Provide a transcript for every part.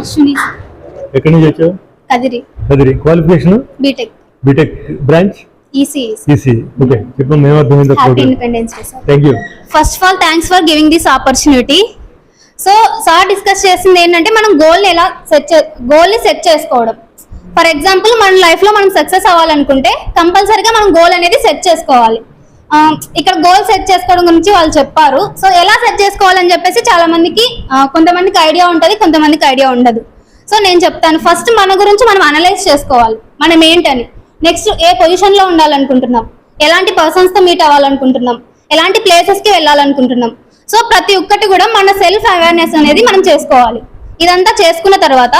అశ్విని. ఎక్కడి నుంచి వచ్చావు? Kadiri. Qualification BTech branch EC. Okay, చెప్పండి మేము అర్థమైంది. Happy independence day sir. Thank you. First of all thanks for giving this opportunity. So sir discuss చేసింది ఏంటంటే మనం గోల్ని ఎలా సెట్ చేసుకోవడం. ఫర్ ఎగ్జాంపుల్ మన లైఫ్ లో మనం సక్సెస్ అవ్వాలనుకుంటే కంపల్సరీగా మనం గోల్ అనేది సెట్ చేసుకోవాలి. ఇక్కడ గోల్ సెట్ చేసుకోవడం గురించి వాళ్ళు చెప్పారు. సో ఎలా సెట్ చేసుకోవాలని చెప్పేసి చాలా మందికి కొంతమందికి ఐడియా ఉంటుంది, కొంతమందికి ఐడియా ఉండదు. సో నేను చెప్తాను. ఫస్ట్ మన గురించి మనం అనలైజ్ చేసుకోవాలి, మనం ఏంటని. నెక్స్ట్ ఏ పొజిషన్ లో ఉండాలనుకుంటున్నాం, ఎలాంటి పర్సన్స్ తో మీట్ అవ్వాలనుకుంటున్నాం, ఎలాంటి ప్లేసెస్ కి వెళ్ళాలనుకుంటున్నాం. సో ప్రతి ఒక్కటి కూడా మన సెల్ఫ్ అవేర్నెస్ అనేది మనం చేసుకోవాలి. ఇదంతా చేసుకున్న తర్వాత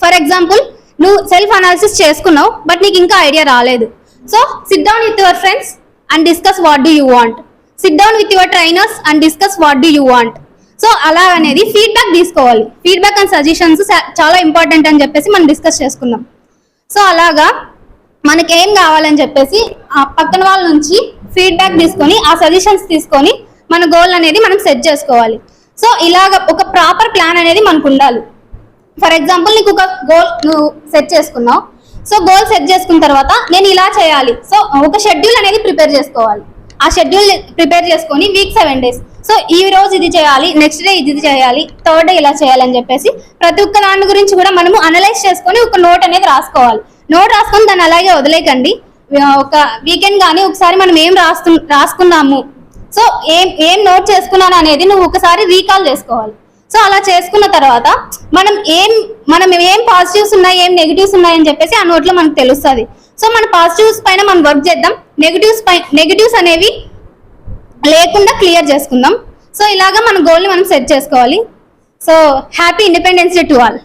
ఫర్ ఎగ్జాంపుల్ నువ్వు సెల్ఫ్ అనాలిసిస్ చేసుకున్నావు, బట్ నీకు ఇంకా ఐడియా రాలేదు. So SIT down with your friends and discuss what do you want. SIT down with your trainers and discuss what do you want. So అలా అనేది ఫీడ్బ్యాక్ తీసుకోవాలి. Feedback and suggestions చాలా important అని చెప్పేసి మనం డిస్కస్ చేసుకుందాం. So అలాగా మనకి ఏం కావాలని చెప్పేసి ఆ పక్కన వాళ్ళ నుంచి ఫీడ్బ్యాక్ తీసుకొని ఆ సజెషన్స్ తీసుకొని మన గోల్ అనేది మనం సెట్ చేసుకోవాలి. సో ఇలాగ ఒక ప్రాపర్ ప్లాన్ అనేది మనకు ఉండాలి. ఫర్ ఎగ్జాంపుల్ నీకు ఒక గోల్ నువ్వు సెట్ చేసుకున్నావు. సో గోల్ సెట్ చేసుకున్న తర్వాత నేను ఇలా చేయాలి. సో ఒక షెడ్యూల్ అనేది ప్రిపేర్ చేసుకోవాలి. ఆ షెడ్యూల్ ప్రిపేర్ చేసుకొని వీక్ 7 days. సో ఈ రోజు ఇది చేయాలి, నెక్స్ట్ డే ఇది చేయాలి, థర్డ్ డే ఇలా చేయాలని చెప్పేసి ప్రతి ఒక్క దాని గురించి కూడా మనము అనలైజ్ చేసుకొని ఒక నోట్ అనేది రాసుకోవాలి. నోట్ రాసుకొని దాన్ని అలాగే వదిలేకండి. ఒక వీకెండ్ కానీ ఒకసారి మనం ఏం రాసుకున్నాము, సో ఏం నోట్ చేసుకున్నాను అనేది నువ్వు ఒకసారి రీకాల్ చేసుకోవాలి. సో అలా చేసుకున్న తర్వాత మనం ఏం పాజిటివ్స్ ఉన్నాయి, ఏం నెగిటివ్స్ ఉన్నాయని చెప్పేసి ఆ నోట్లో మనకు తెలుస్తుంది. సో మన పాజిటివ్స్ పైన మనం వర్క్ చేద్దాం, నెగిటివ్స్ అనేవి లేకుండా క్లియర్ చేసుకుందాం. సో ఇలాగా మన గోల్ని మనం సెట్ చేసుకోవాలి. So happy independence day to all.